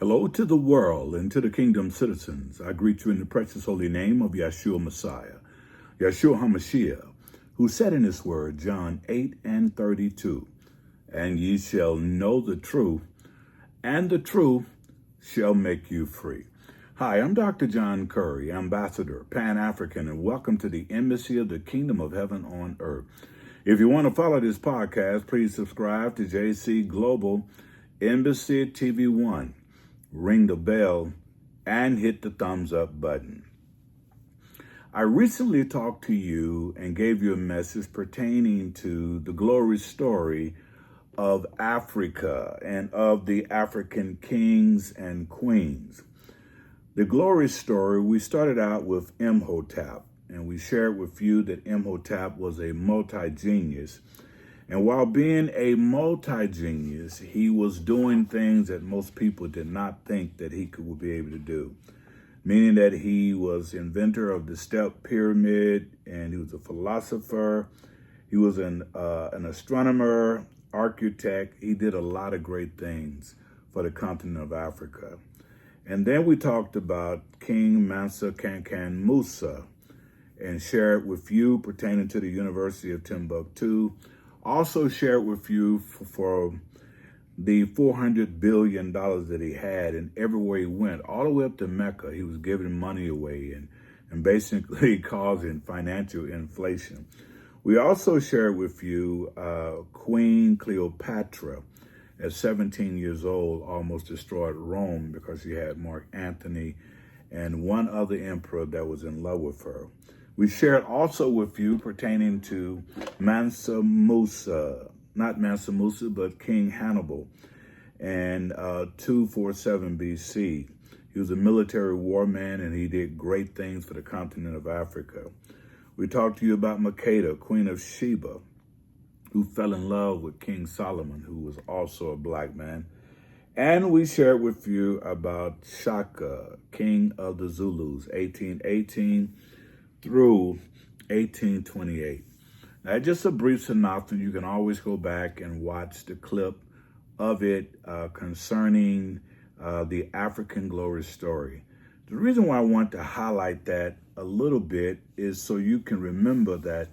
Hello to the world and to the kingdom citizens. I greet you in the precious holy name of Yeshua Messiah, Yeshua HaMashiach, who said in his word, John 8:32, and ye shall know the truth, and the truth shall make you free. Hi, I'm Dr. John Curry, Ambassador, Pan-African, and welcome to the Embassy of the Kingdom of Heaven on Earth. If you want to follow this podcast, please subscribe to JC Global Embassy TV 1. Ring the bell, and hit the thumbs up button. I recently talked to you and gave you a message pertaining to the glory story of Africa and of the African kings and queens. The glory story, we started out with Imhotep, and we shared with you that Imhotep was a multi-genius. And while being a multi-genius, he was doing things that most people did not think that he would be able to do. Meaning that he was inventor of the step pyramid, and he was a philosopher. He was an astronomer, architect. He did a lot of great things for the continent of Africa. And then we talked about King Mansa Kankan Musa and shared with you pertaining to the University of Timbuktu. Also shared with you for the $400 billion that he had, and everywhere he went, all the way up to Mecca, he was giving money away and basically causing financial inflation. We also shared with you Queen Cleopatra, at 17 years old, almost destroyed Rome because she had Mark Antony and one other emperor that was in love with her. We shared also with you pertaining to Mansa Musa, not Mansa Musa, but King Hannibal, and 247 BC. He was a military war man, and he did great things for the continent of Africa. We talked to you about Makeda, Queen of Sheba, who fell in love with King Solomon, who was also a black man. And we shared with you about Shaka, King of the Zulus, 1818 through 1828. Now, just a brief synopsis. You can always go back and watch the clip of it concerning the African glory story. The reason why I want to highlight that a little bit is so you can remember that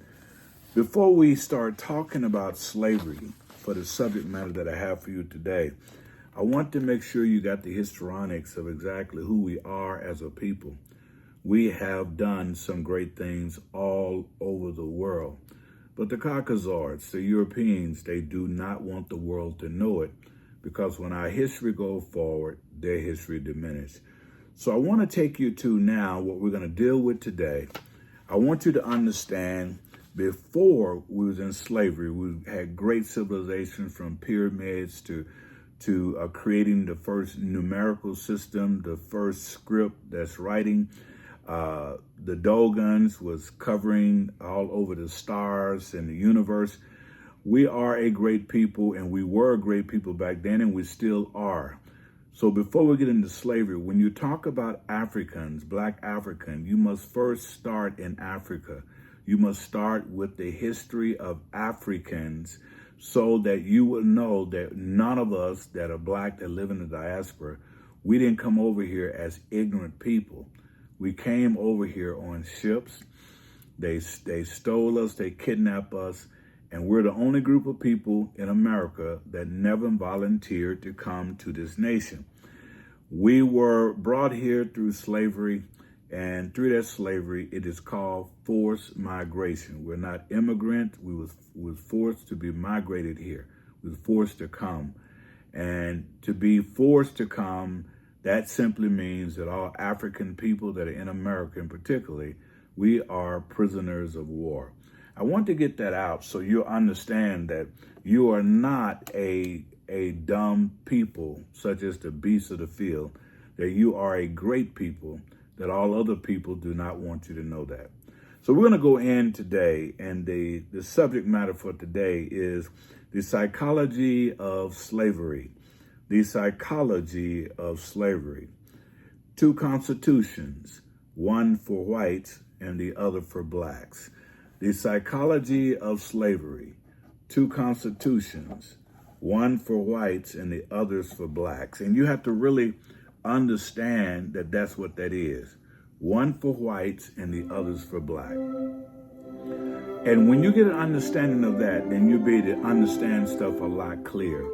before we start talking about slavery, for the subject matter that I have for you today, I want to make sure you got the histrionics of exactly who we are as a people. We have done some great things all over the world. But the Caucasians, the Europeans, they do not want the world to know it, because when our history goes forward, their history diminishes. So I want to take you to now what we're going to deal with today. I want you to understand, before we was in slavery, we had great civilizations, from pyramids to creating the first numerical system, the first script that's writing. The Dogons was covering all over the stars and the universe. We are a great people, and we were a great people back then, and we still are. So before we get into slavery, when you talk about Africans, black African, you must first start in Africa. You must start with the history of Africans, so that you will know that none of us that are black that live in the diaspora, we didn't come over here as ignorant people. We came over here on ships. They stole us, they kidnapped us, and we're the only group of people in America that never volunteered to come to this nation. We were brought here through slavery, and through that slavery, it is called forced migration. We're not immigrants. We was forced to be migrated here. We was forced to come. And to be forced to come, that simply means that all African people that are in America in particularly, we are prisoners of war. I want to get that out so you'll understand that you are not a dumb people, such as the beasts of the field, that you are a great people, that all other people do not want you to know that. So we're going to go in today, and the subject matter for today is the psychology of slavery. The psychology of slavery. Two constitutions, one for whites and the other for blacks. The psychology of slavery. Two constitutions, one for whites and the others for blacks. And you have to really understand that that's what that is. One for whites and the others for black. And when you get an understanding of that, then you'll be able to understand stuff a lot clearer.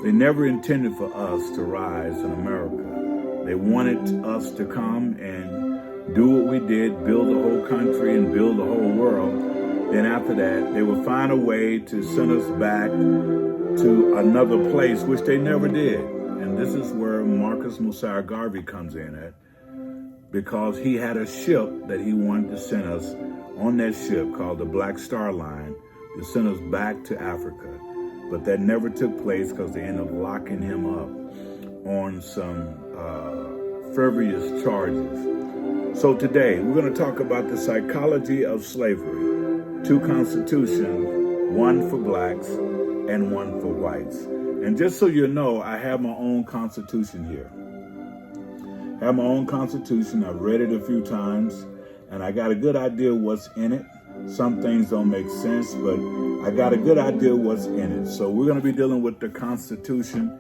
They never intended for us to rise in America. They wanted us to come and do what we did, build the whole country and build the whole world. Then after that, they would find a way to send us back to another place, which they never did. And this is where Marcus Mosiah Garvey comes in at, because he had a ship that he wanted to send us on that ship called the Black Star Line to send us back to Africa. But that never took place because they ended up locking him up on some frivolous charges. So today, we're going to talk about the psychology of slavery. Two constitutions, one for blacks and one for whites. And just so you know, I have my own constitution here. I have my own constitution. I've read it a few times, and I got a good idea what's in it. Some things don't make sense, but I got a good idea what's in it. So we're going to be dealing with the Constitution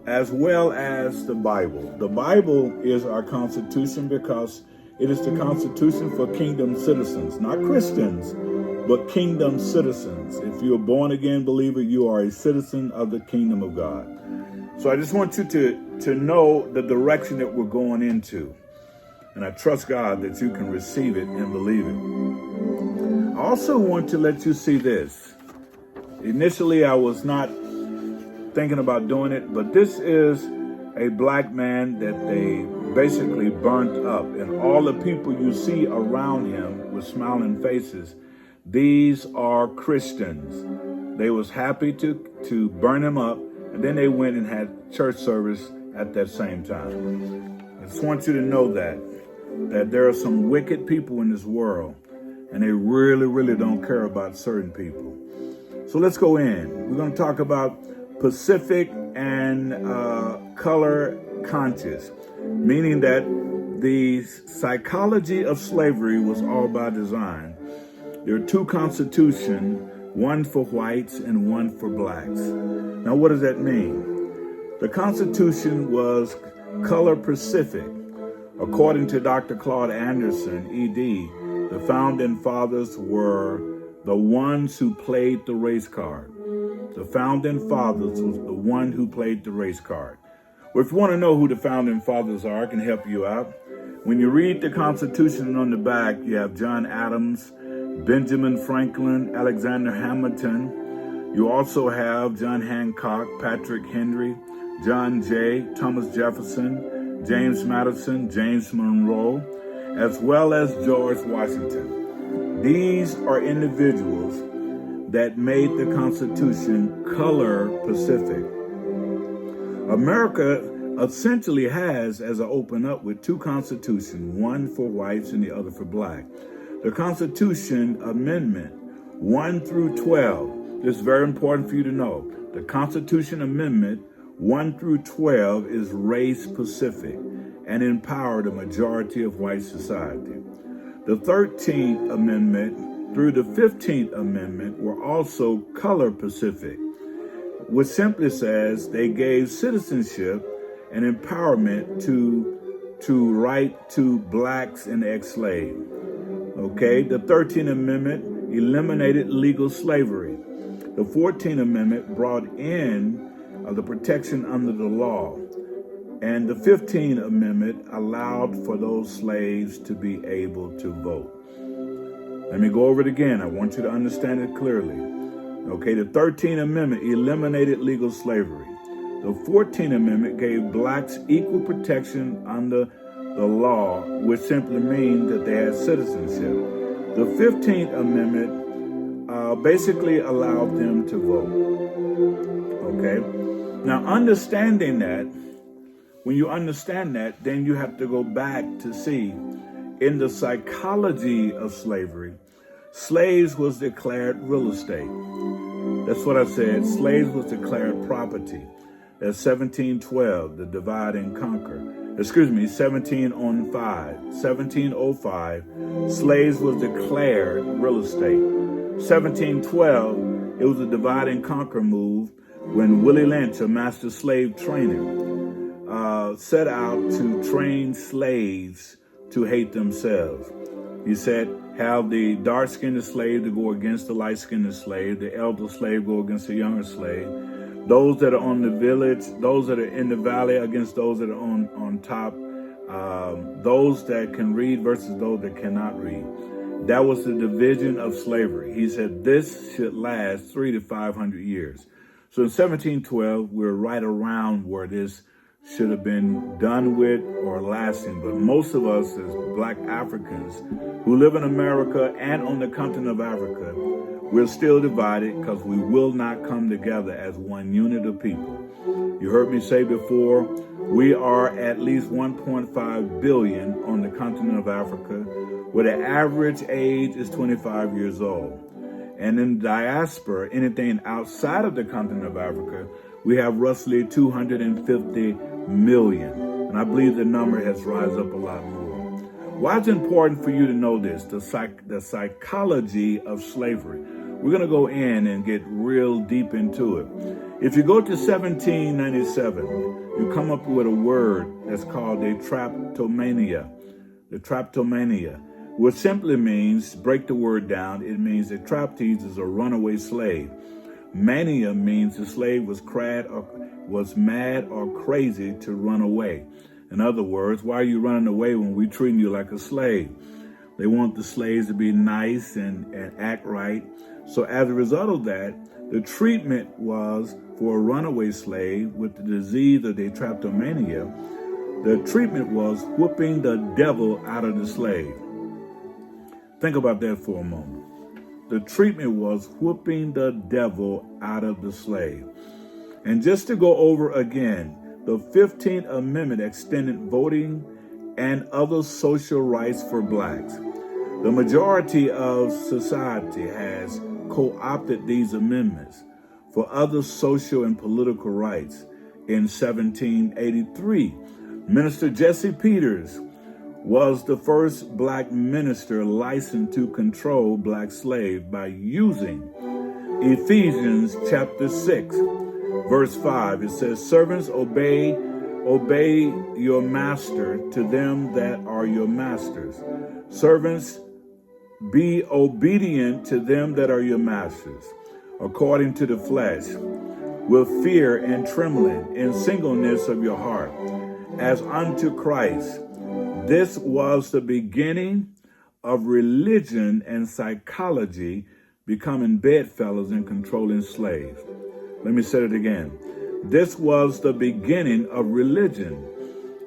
as well as the Bible. The Bible is our Constitution because it is the Constitution for kingdom citizens, not Christians, but kingdom citizens. If you're a born-again believer, you are a citizen of the kingdom of God. So I just want you to know the direction that we're going into. And I trust God that you can receive it and believe it. I also want to let you see this. Initially, I was not thinking about doing it, but this is a black man that they basically burnt up. And all the people you see around him with smiling faces, these are Christians. They was happy to burn him up, and then they went and had church service at that same time. I just want you to know that there are some wicked people in this world, and they really, really don't care about certain people. So let's go in. We're going to talk about Pacific and color conscious, meaning that the psychology of slavery was all by design. There are two constitutions, one for whites and one for blacks. Now, what does that mean? The Constitution was color Pacific. According to Dr. Claude Anderson, ED, the founding fathers were the ones who played the race card. The founding fathers was the one who played the race card. Well, if you want to know who the founding fathers are, I can help you out. When you read the Constitution on the back, you have John Adams, Benjamin Franklin, Alexander Hamilton. You also have John Hancock, Patrick Henry, John Jay, Thomas Jefferson, James Madison, James Monroe, as well as George Washington. These are individuals that made the Constitution color Pacific. America essentially has, as I open up, with two constitutions, one for whites and the other for black. The Constitution Amendment 1 through 12, this is very important for you to know. The Constitution Amendment 1 through 12 is race Pacific and empowered a majority of white society. The 13th Amendment through the 15th Amendment were also color Pacific, which simply says they gave citizenship and empowerment to right to blacks and ex-slaves. Okay, the 13th Amendment eliminated legal slavery. The 14th Amendment brought in the protection under the law. And the 15th Amendment allowed for those slaves to be able to vote. Let me go over it again. I want you to understand it clearly. Okay, the 13th Amendment eliminated legal slavery. The 14th Amendment gave blacks equal protection under the law, which simply means that they had citizenship. The 15th Amendment basically allowed them to vote. Okay? Now, understanding that, when you understand that, then you have to go back to see in the psychology of slavery, slaves was declared real estate. That's what I said. Slaves was declared property. That's 1712, the divide and conquer. 1705. 1705, slaves was declared real estate. 1712, it was a divide and conquer move when Willie Lynch, a master slave trainer, set out to train slaves to hate themselves. He said, have the dark-skinned slave to go against the light-skinned slave, the elder slave go against the younger slave, those that are on the village, those that are in the valley against those that are on top, those that can read versus those that cannot read. That was the division of slavery. He said this should last 300 to 500 years. So in 1712, we're right around where this should have been done with or lasting. But most of us as Black Africans who live in America and on the continent of Africa, we're still divided because we will not come together as one unit of people. You heard me say before, we are at least 1.5 billion on the continent of Africa, where the average age is 25 years old. And in diaspora, anything outside of the continent of Africa, we have roughly 250 million. And I believe the number has risen up a lot more. Why it's important for you to know this, the psychology of slavery. We're going to go in and get real deep into it. If you go to 1797, you come up with a word that's called a traptomania. The traptomania, which simply means, break the word down, it means that trapeze is a runaway slave. Mania means the slave was mad or crazy to run away. In other words, why are you running away when we're treating you like a slave? They want the slaves to be nice and act right. So as a result of that, the treatment was for a runaway slave with the disease of the traptomania. The treatment was whooping the devil out of the slave. Think about that for a moment. The treatment was whooping the devil out of the slave. And just to go over again, the 15th Amendment extended voting and other social rights for blacks. The majority of society has co-opted these amendments for other social and political rights. In 1783, Minister Jesse Peters was the first black minister licensed to control black slaves by using Ephesians chapter 6, verse 5. It says, servants, obey your master to them that are your masters. Servants, be obedient to them that are your masters, according to the flesh, with fear and trembling, in singleness of your heart, as unto Christ. This was the beginning of religion and psychology becoming bedfellows and controlling slaves. Let me say it again. This was the beginning of religion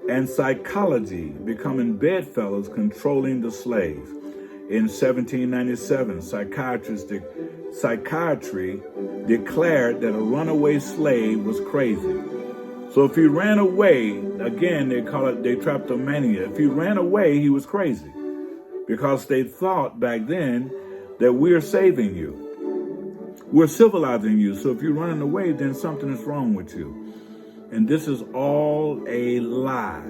and psychology becoming bedfellows controlling the slaves. In 1797, psychiatry declared that a runaway slave was crazy. So if he ran away, again, they call it detraptomania. If he ran away, he was crazy because they thought back then that we're saving you. We're civilizing you. So if you're running away, then something is wrong with you. And this is all a lie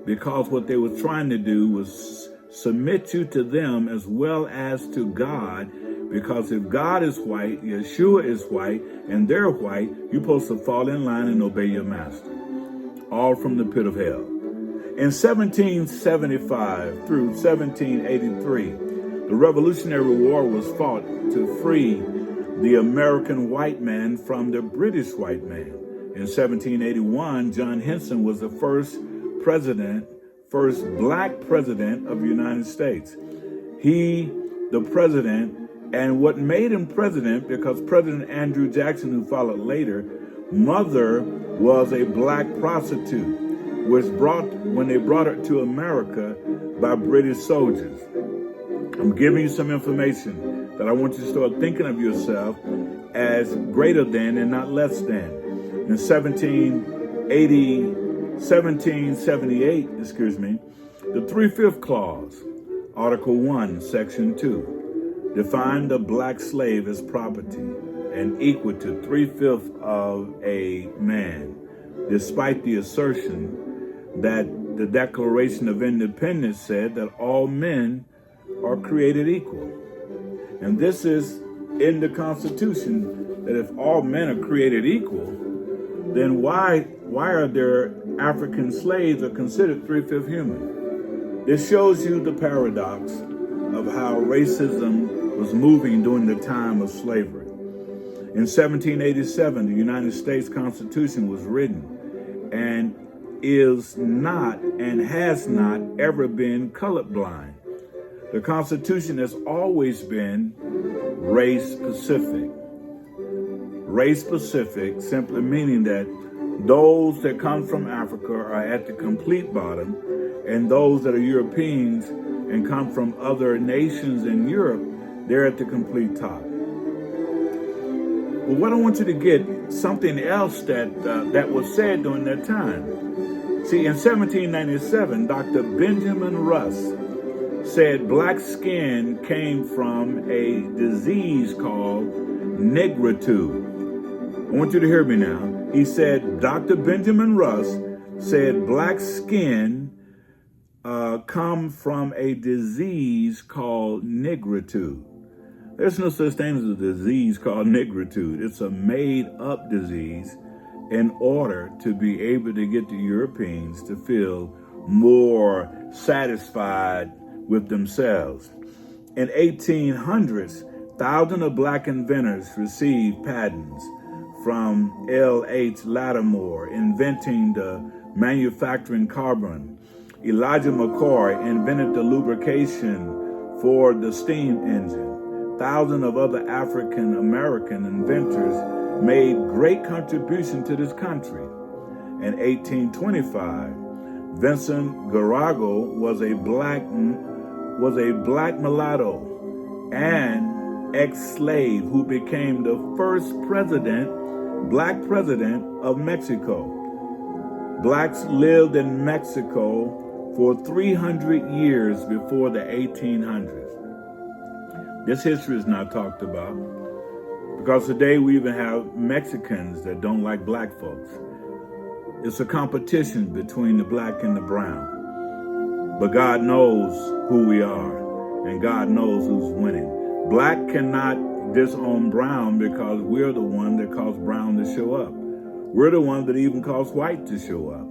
because what they were trying to do was submit you to them as well as to God, because if God is white, Yeshua is white, and they're white, you're supposed to fall in line and obey your master. All from the pit of hell. In 1775 through 1783, the Revolutionary War was fought to free the American white man from the British white man. In 1781, John Henson was the first black president of the United States. The president, and what made him president, because President Andrew Jackson, who followed later, mother was a black prostitute, when they brought her to America by British soldiers. I'm giving you some information that I want you to start thinking of yourself as greater than and not less than. In 1778, the 3/5 clause, Article 1, Section 2, defined the black slave as property and equal to 3/5 of a man, despite the assertion that the Declaration of Independence said that all men are created equal. And this is in the Constitution that if all men are created equal, then why are there African slaves are considered 3/5 human? This shows you the paradox of how racism was moving during the time of slavery. In 1787, the United States Constitution was written and is not and has not ever been colorblind. The Constitution has always been race specific. Race specific simply meaning that those that come from Africa are at the complete bottom, and those that are Europeans and come from other nations in Europe, they're at the complete top. But what I want you to get, something else that was said during that time. See, in 1797, Dr. Benjamin Russ said black skin came from a disease called negritude. I want you to hear me now. He said, Dr. Benjamin Russ said black skin come from a disease called negritude. There's no such thing as a disease called negritude. It's a made-up disease in order to be able to get the Europeans to feel more satisfied with themselves. In 1800s, thousands of black inventors received patents from L.H. Lattimore, inventing the manufacturing carbon. Elijah McCoy invented the lubrication for the steam engine. Thousands of other African American inventors made great contribution to this country. In 1825, Vincent Garago was a black mulatto and ex-slave who became the first black president of Mexico. Blacks lived in Mexico for 300 years before the 1800s. This history is not talked about because today we even have Mexicans that don't like black folks. It's a competition between the black and the brown. But God knows who we are, and God knows who's winning. Black cannot disown brown because we're the one that caused brown to show up. We're the one that even caused white to show up.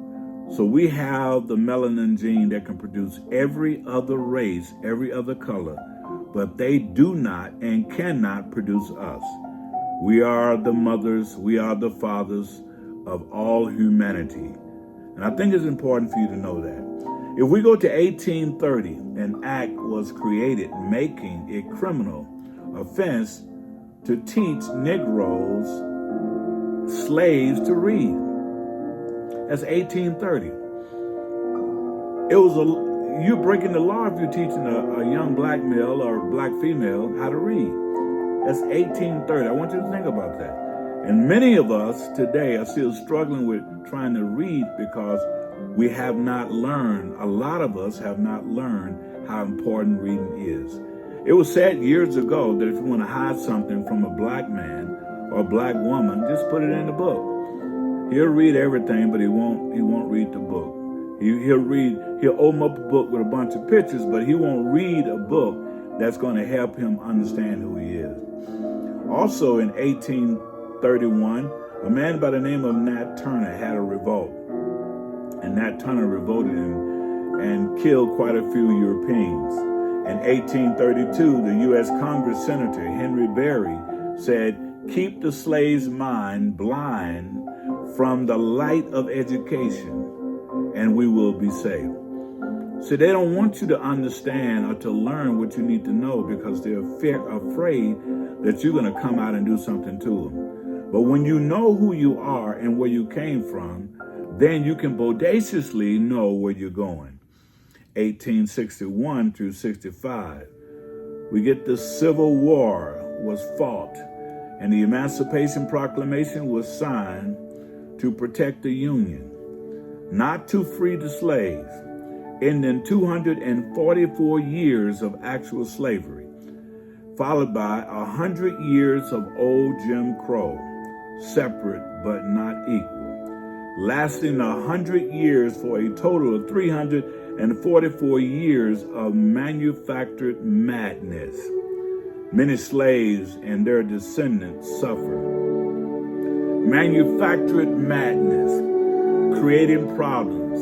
So we have the melanin gene that can produce every other race, every other color, but they do not and cannot produce us. We are the mothers, we are the fathers of all humanity. And I think it's important for you to know that. If we go to 1830, an act was created making a criminal offense to teach Negroes, slaves to read. That's 1830. You're breaking the law if you're teaching a young black male or black female how to read. That's 1830. I want you to think about that. And many of us today are still struggling with trying to read because we have not learned, a lot of us have not learned how important reading is. It was said years ago that if you want to hide something from a black man or a black woman, just put it in the book. He'll read everything, but he won't read the book. He'll open up a book with a bunch of pictures, but he won't read a book that's going to help him understand who he is. Also in 1831, a man by the name of Nat Turner had a revolt. And Nat Turner revolted and killed quite a few Europeans. In 1832, the U.S. Congress Senator Henry Berry said, "Keep the slave's mind blind from the light of education, and we will be saved." So they don't want you to understand or to learn what you need to know because they're afraid that you're going to come out and do something to them. But when you know who you are and where you came from, then you can bodaciously know where you're going. 1861 through 65, we get the Civil War was fought, and the Emancipation Proclamation was signed to protect the Union, not to free the slaves, ending 244 years of actual slavery, followed by 100 years of old Jim Crow, separate but not equal, lasting 100 years for a total of 344 years of manufactured madness. Many slaves and their descendants suffered. Manufactured madness, creating problems.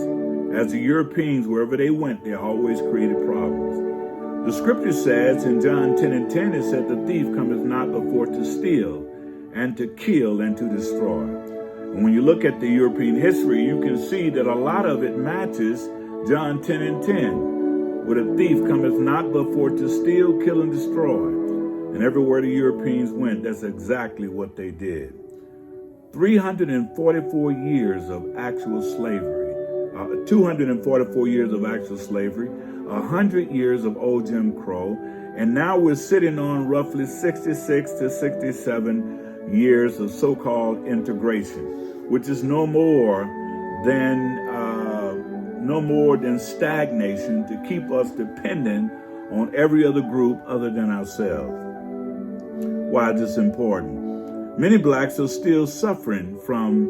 As the Europeans, wherever they went, they always created problems. The scripture says in John 10:10, it said, the thief cometh not before to steal and to kill and to destroy. And when you look at the European history, you can see that a lot of it matches John 10:10, where the thief cometh not before to steal, kill, and destroy. And everywhere the Europeans went, that's exactly what they did. 344 years of actual slavery, 244 years of actual slavery, 100 years of old Jim Crow, and now we're sitting on roughly 66 to 67 years of so-called integration, which is no more than stagnation to keep us dependent on every other group other than ourselves. Why is this important? Many blacks are still suffering from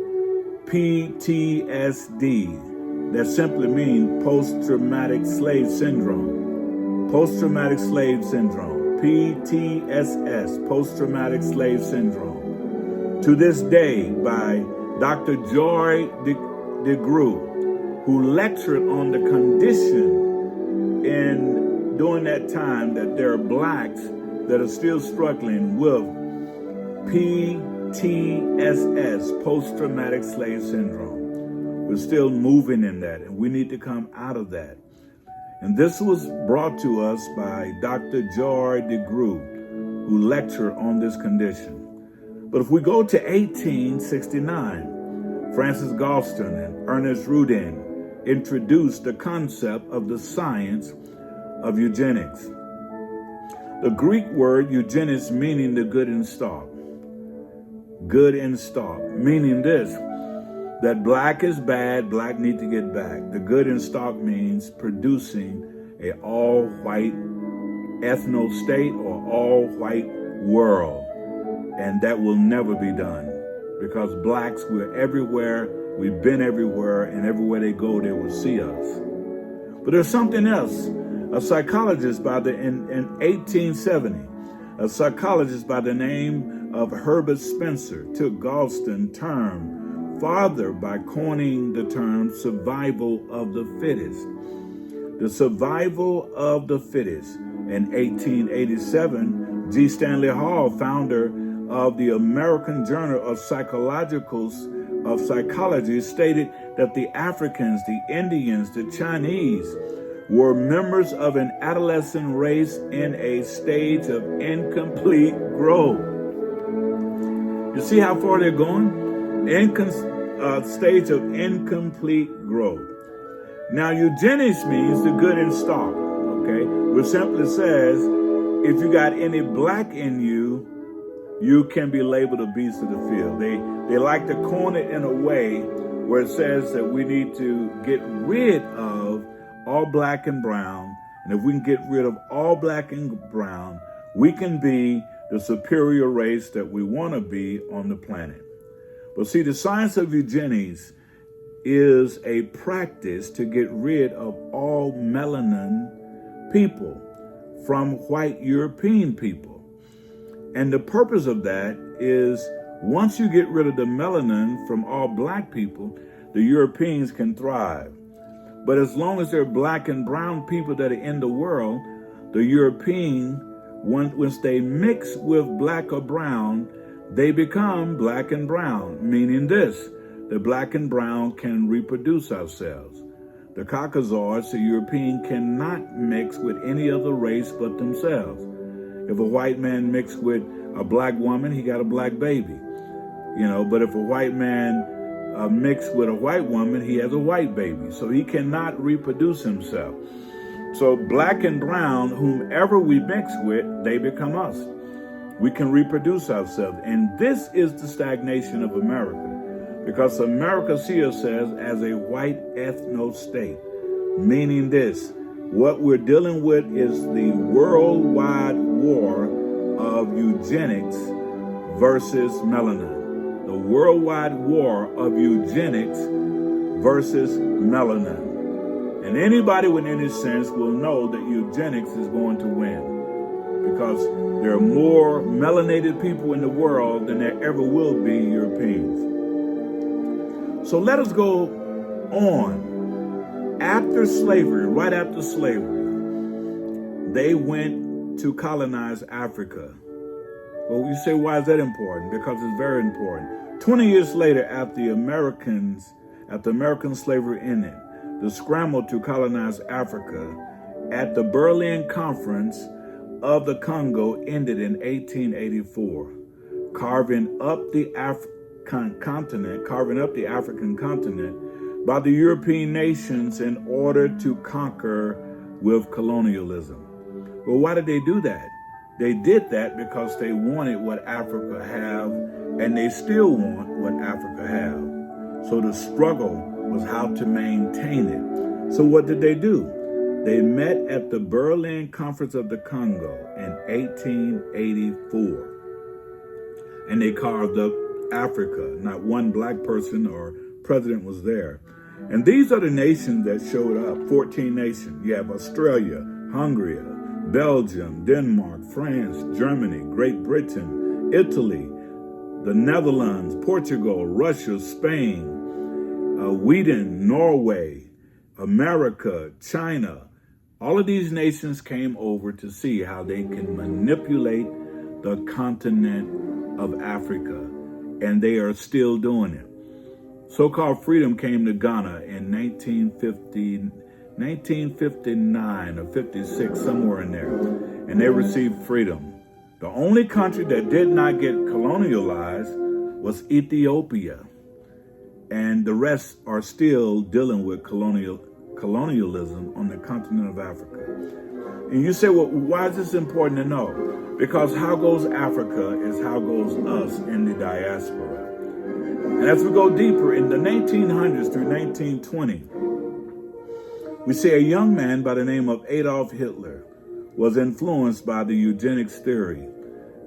PTSD. That simply means post-traumatic slave syndrome. Post-traumatic slave syndrome. PTSS, post-traumatic slave syndrome. To this day, by Dr. Joy DeGruy, who lectured on the condition during that time that there are blacks that are still struggling with PTSS, post-traumatic slave syndrome. We're still moving in that, and we need to come out of that. And this was brought to us by Dr. Joy DeGruy, who lectured on this condition. But if we go to 1869, Francis Galston and Ernest Rudin introduced the concept of the science of eugenics. The Greek word eugenics meaning the good in stock. Good in stock, meaning this, that black is bad, black need to get back. The good in stock means producing a all-white ethno-state or all-white world. And that will never be done because blacks, we're everywhere, we've been everywhere, and everywhere they go, they will see us. But there's something else. A psychologist in 1870, a psychologist by the name of Herbert Spencer took Galston's term farther by coining the term survival of the fittest. The survival of the fittest. In 1887, G. Stanley Hall, founder of the American Journal of Psychology, stated that the Africans, the Indians, the Chinese were members of an adolescent race in a stage of incomplete growth. You see how far they're going? Stage of incomplete growth. Now, eugenics means the good in stock, okay? Which simply says, if you got any black in you, you can be labeled a beast of the field. They like to coin it in a way where it says that we need to get rid of all black and brown. And if we can get rid of all black and brown, we can be the superior race that we want to be on the planet. But see, the science of eugenics is a practice to get rid of all melanin people from white European people. And the purpose of that is once you get rid of the melanin from all black people, the Europeans can thrive. But as long as there are black and brown people that are in the world, the European, once they mix with black or brown, they become black and brown, meaning this, that black and brown can reproduce ourselves. The Caucasoids, the European, cannot mix with any other race but themselves. If a white man mixed with a black woman, he got a black baby. But if a white man mixed with a white woman, he has a white baby. So he cannot reproduce himself. So black and brown, whomever we mix with, they become us. We can reproduce ourselves. And this is the stagnation of America. Because America sees ourselves as a white ethno-state. Meaning this, what we're dealing with is the worldwide war of eugenics versus melanin. The worldwide war of eugenics versus melanin. And anybody with any sense will know that eugenics is going to win. Because There are more melanated people in the world than there ever will be Europeans. So let us go on. After slavery, right after slavery, they went to colonize Africa. Well, you say, why is that important? Because it's very important. 20 years later, after American slavery ended, the scramble to colonize Africa at the Berlin Conference of the Congo ended in 1884, carving up the African continent by the European nations in order to conquer with colonialism. Well, why did they do that? They did that because they wanted what Africa have, and they still want what Africa have. So the struggle was how to maintain it. So what did they do? They met at the Berlin Conference of the Congo in 1884, and they carved up Africa. Not one black person or president was there. And these are the nations that showed up, 14 nations. You have Australia, Hungary, Belgium, Denmark, France, Germany, Great Britain, Italy, the Netherlands, Portugal, Russia, Spain, Sweden, Norway, America, China. All of these nations came over to see how they can manipulate the continent of Africa, and they are still doing it. So-called freedom came to Ghana in 1959 or 56, somewhere in there, and they received freedom. The only country that did not get colonialized was Ethiopia, and the rest are still dealing with colonialism on the continent of Africa. And you say, well, why is this important to know? Because how goes Africa is how goes us in the diaspora. And as we go deeper, in the 1900s through 1920, we see a young man by the name of Adolf Hitler was influenced by the eugenics theory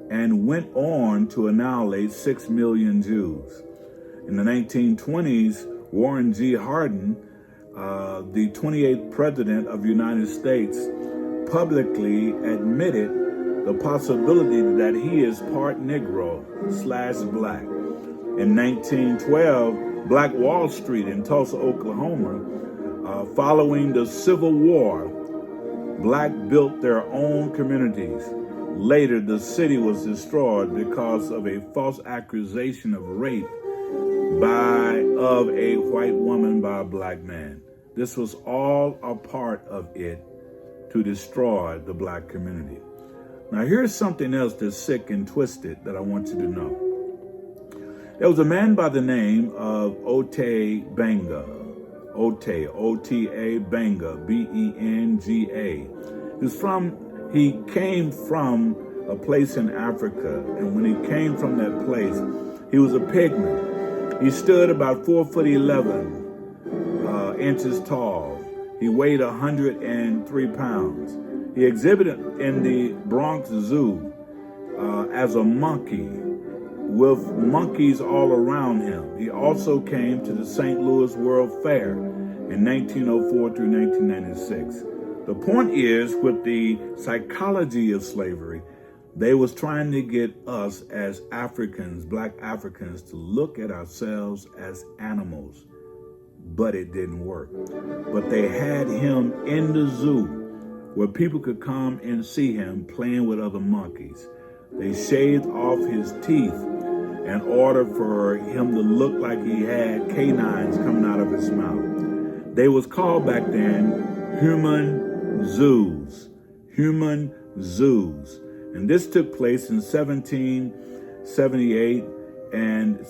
and went on to annihilate 6 million Jews. In the 1920s, Warren G. Harding, the 28th president of the United States, publicly admitted the possibility that he is part Negro/black. In 1912, Black Wall Street in Tulsa, Oklahoma, following the Civil War, black built their own communities. Later, the city was destroyed because of a false accusation of rape of a white woman by a black man. This was all a part of it to destroy the black community. Now, here's something else that's sick and twisted that I want you to know. There was a man by the name of Ota Benga, O-T-A Benga, B-E-N-G-A. He came from a place in Africa, and when he came from that place, he was a pygmy. He stood about 4'11" inches tall. He weighed 103 pounds. He exhibited in the Bronx Zoo as a monkey, with monkeys all around him. He also came to the St. Louis World Fair in 1904 through 1996. The point is, with the psychology of slavery, they was trying to get us as Africans, black Africans, to look at ourselves as animals, but it didn't work. But they had him in the zoo where people could come and see him playing with other monkeys. They shaved off his teeth in order for him to look like he had canines coming out of his mouth. They was called back then human zoos. And this took place in 1778, and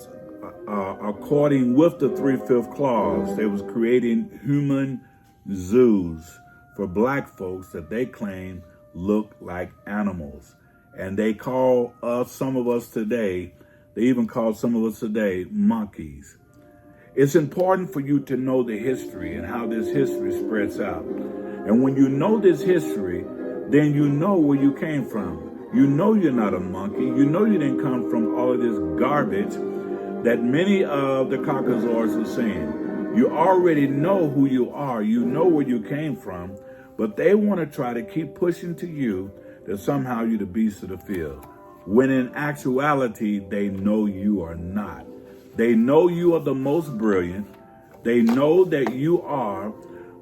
according with the 3/5 clause, they was creating human zoos for black folks that they claim look like animals. And they call some of us today, they even call some of us today monkeys. It's important for you to know the history and how this history spreads out. And when you know this history, then you know where you came from. You know you're not a monkey. You know you didn't come from all of this garbage that many of the Caucasoids are saying. You already know who you are. You know where you came from. But they want to try to keep pushing to you that somehow you're the beast of the field, when in actuality, they know you are not. They know you are the most brilliant. They know that you are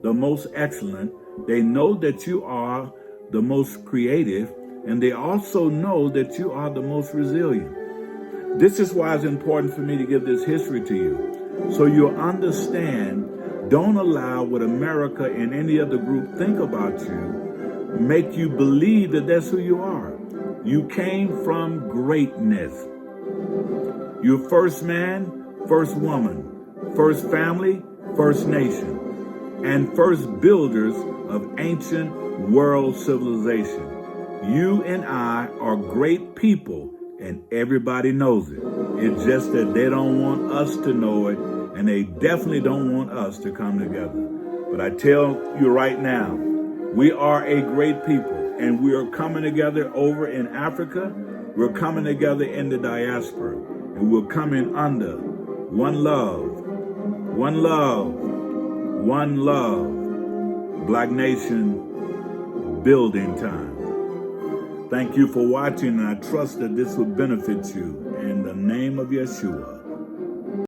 the most excellent. They know that you are the most creative. And they also know that you are the most resilient. This is why it's important for me to give this history to you, so you'll understand. Don't allow what America and any other group think about you make you believe that that's who you are. You came from greatness. You're first man, first woman, first family, first nation, and first builders of ancient world civilization. You and I are great people, and everybody knows it. It's just that they don't want us to know it, and they definitely don't want us to come together. But I tell you right now, we are a great people, and we are coming together over in Africa. We're coming together in the diaspora, and we're coming under one love, one love, one love. Black Nation building time. Thank you for watching, and I trust that this will benefit you. In the name of Yeshua.